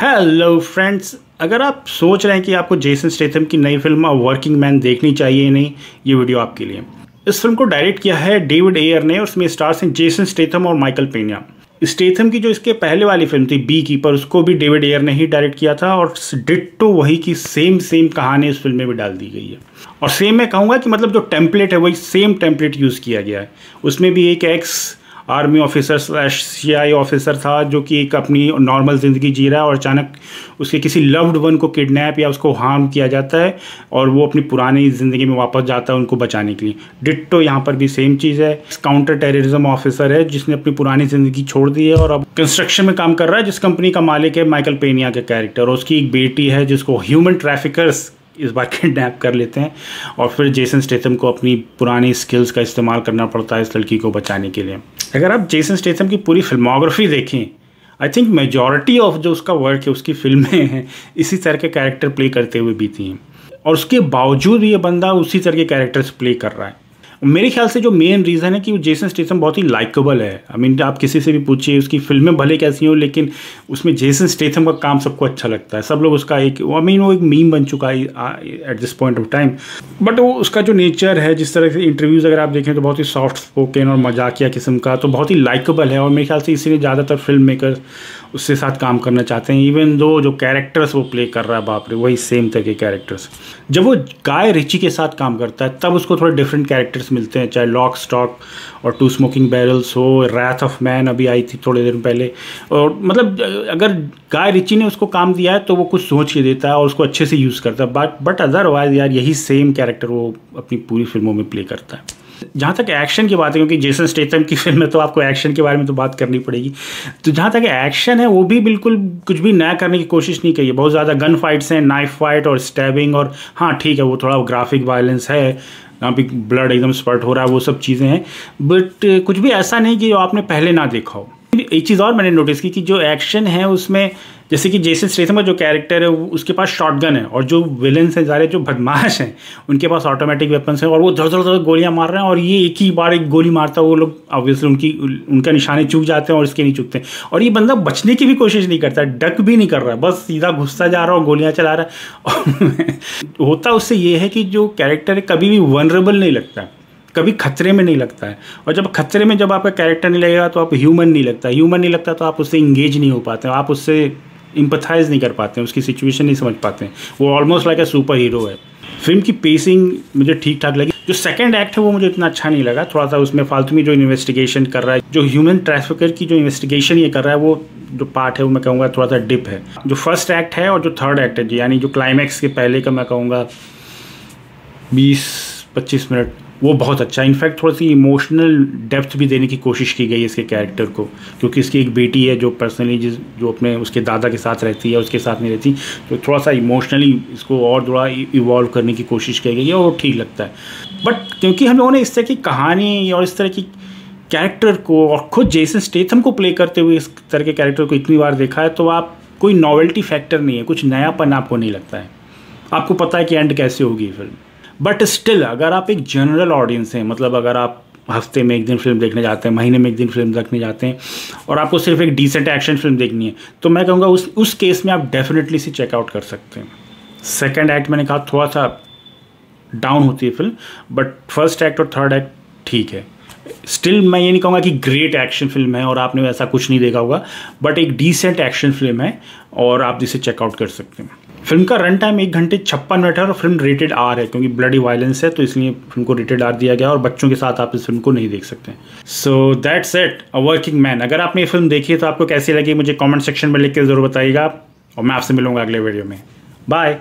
Hello friends, अगर आप सोच रहे हैं कि आपको जेसन स्टेथम की नई फिल्म वर्किंग मैन देखनी चाहिए नहीं, ये वीडियो आपके लिए। इस फिल्म को डायरेक्ट किया है डेविड एयर ने और उसमें स्टार्स हैं जेसन स्टेथम और माइकल पेन्या। स्टेथम की जो इसके पहले वाली फिल्म थी बी कीपर, उसको भी डेविड एयर ने ही डायरेक्ट किया था और डिट्टो वही की सेम कहानी इस फिल्म में भी डाल दी गई है। और सेम मैं कहूँगा कि मतलब जो टेम्पलेट है वही सेम टेम्पलेट यूज़ किया गया है। उसमें भी एक ex army officer /CIA officer था जो कि एक अपनी नॉर्मल ज़िंदगी जी रहा है और अचानक उसके किसी लव्ड वन को किडनैप या उसको हार्म किया जाता है और वो अपनी पुरानी ज़िंदगी में वापस जाता है उनको बचाने के लिए। डिट्टो यहाँ पर भी सेम चीज़ है। काउंटर टेररिज्म ऑफिसर है जिसने अपनी पुरानी ज़िंदगी छोड़ दी है और अब कंस्ट्रक्शन में काम कर रहा है, जिस कंपनी का मालिक है माइकल पेनिया का कैरेक्टर, और उसकी एक बेटी है जिसको ह्यूमन ट्रैफिकर्स इस बार किडनैप कर लेते हैं और फिर जेसन स्टेथम को अपनी पुरानी स्किल्स का इस्तेमाल करना पड़ता है इस लड़की को बचाने के लिए। अगर आप जेसन स्टेथम की पूरी फिल्मोग्राफी देखें, आई थिंक मेजॉरिटी ऑफ जो उसका वर्क है उसकी फिल्में हैं इसी तरह के कैरेक्टर प्ले करते हुए बीती हैं और उसके बावजूद ये बंदा उसी तरह के कैरेक्टर्स प्ले कर रहा है। मेरे ख्याल से जो मेन रीज़न है कि वो जेसन स्टेथम बहुत ही लाइकेबल है। आई मीन आप किसी से भी पूछिए उसकी फिल्में भले कैसी हो, लेकिन उसमें जेसन स्टेथम का काम सबको अच्छा लगता है। सब लोग उसका वो एक मीम बन चुका है at this point of time. But वो उसका जो नेचर है, जिस तरह से इंटरव्यूज़ अगर आप देखें तो बहुत ही सॉफ्ट स्पोकन और मजाकिया किस्म का, तो बहुत ही लाइकेबल है और मेरे ख्याल से इसीलिए ज़्यादातर फिल्म मेकर उसके साथ काम करना चाहते हैं। इवन दो जो कैरेक्टर्स वो प्ले कर रहा है, बाप रे, वही सेम तरह के कैरेक्टर्स। जब वो गाय रिची के साथ काम करता है तब उसको थोड़े डिफरेंट कैरेक्टर्स मिलते हैं, चाहे लॉक स्टॉक और टू स्मोकिंग बैरल्स हो, रैथ ऑफ मैन अभी आई थी थोड़े दिन पहले। और मतलब अगर गाय रिची ने उसको काम दिया है तो वो कुछ सोच के देता है और उसको अच्छे से यूज़ करता है। बट अदरवाइज यार यही सेम कैरेक्टर वो अपनी पूरी फिल्मों में प्ले करता है। जहाँ तक एक्शन की बात है, क्योंकि जेसन स्टेथम की फिल्म में तो आपको एक्शन के बारे में तो बात करनी पड़ेगी, तो जहाँ तक एक्शन है वो भी बिल्कुल कुछ भी नया करने की कोशिश नहीं की है। बहुत ज़्यादा गन फाइट्स हैं, नाइफ फाइट और स्टैबिंग, और हाँ ठीक है वो थोड़ा ग्राफिक वायलेंस है, यहाँ पे ब्लड एकदम स्पर्ट हो रहा है, वो सब चीज़ें हैं। बट कुछ भी ऐसा नहीं कि जो आपने पहले ना देखा हो। एक चीज़ और मैंने नोटिस की कि जो एक्शन है उसमें, जैसे कि जेसन स्टेथम का जो कैरेक्टर है उसके पास शॉटगन है और जो विलेंस हैं सारे जो बदमाश हैं उनके पास ऑटोमेटिक वेपन्स हैं और वो धड़ धड़ गोलियां मार रहे हैं और ये एक ही बार एक गोली मारता है, वो लोग ऑब्वियसली उनका निशाने चूक जाते हैं और इसके नहीं चूकते। और ये बंदा बचने की भी कोशिश नहीं करता, डक भी नहीं कर रहा है, बस सीधा घुसता जा रहा है और गोलियाँ चला रहा है। होता उससे ये है कि जो कैरेक्टर है कभी भी वनरेबल नहीं लगता, कभी खतरे में नहीं लगता है। और जब खतरे में जब आपका कैरेक्टर नहीं लगेगा तो आप ह्यूमन नहीं लगता, तो आप उससे इंगेज नहीं हो पाते, आप उससे इम्पथाइज नहीं कर पाते हैं, उसकी सिचुएशन नहीं समझ पाते हैं। वो almost like a super hero है। फिल्म की पेसिंग मुझे ठीक ठाक लगी। जो सेकंड एक्ट है वो मुझे इतना अच्छा नहीं लगा, थोड़ा सा उसमें फालतू में जो इन्वेस्टिगेशन कर रहा है, जो ह्यूमन ट्रैफिकर की जो इन्वेस्टिगेशन ये कर रहा है, वो जो पार्ट है वो मैं कहूँगा थोड़ा सा डिप है। जो फर्स्ट एक्ट है और जो थर्ड एक्ट है, यानी जो क्लाइमैक्स के पहले का मैं कहूँगा 20-25 मिनट, वो बहुत अच्छा है। इनफैक्ट थोड़ी सी इमोशनल डेप्थ भी देने की कोशिश की गई है इसके कैरेक्टर को, क्योंकि इसकी एक बेटी है जो पर्सनली जो अपने उसके दादा के साथ रहती है, उसके साथ नहीं रहती, तो थोड़ा सा इमोशनली इसको और थोड़ा इवॉल्व करने की कोशिश की गई है और वो ठीक लगता है। बट क्योंकि हम लोगों ने इस तरह की कहानी और इस तरह की कैरेक्टर को और खुद जेसन स्टेथम को प्ले करते हुए इस तरह के कैरेक्टर को इतनी बार देखा है, तो आप कोई नॉवेल्टी फैक्टर नहीं है, कुछ नयापन आपको नहीं लगता है, आपको पता है कि एंड कैसे होगी फिल्म। बट स्टिल अगर आप एक जनरल ऑडियंस हैं, मतलब अगर आप हफ्ते में एक दिन फिल्म देखने जाते हैं, महीने में एक दिन फिल्म देखने जाते हैं और आपको सिर्फ एक डिसेंट एक्शन फिल्म देखनी है, तो मैं कहूँगा उस केस में आप डेफिनेटली से चेकआउट कर सकते हैं। सेकंड एक्ट मैंने कहा थोड़ा सा डाउन होती है फिल्म, बट फर्स्ट एक्ट और थर्ड एक्ट ठीक है। स्टिल मैं ये नहीं कहूँगा कि ग्रेट एक्शन फिल्म है और आपने ऐसा कुछ नहीं देखा होगा, बट एक डिसेंट एक्शन फिल्म है और आप इसे चेकआउट कर सकते हैं। फिल्म का रन टाइम 1 घंटे 56 मिनट है और फिल्म रेटेड R है, क्योंकि ब्लडी वायलेंस है तो इसलिए फिल्म को रेटेड R दिया गया और बच्चों के साथ आप इस फिल्म को नहीं देख सकते। So that's it, a working man. अगर आपने ये फिल्म देखी है तो आपको कैसी लगी मुझे कमेंट सेक्शन में लिख के ज़रूर बताइएगा और मैं आपसे मिलूंगा अगले वीडियो में। बाय।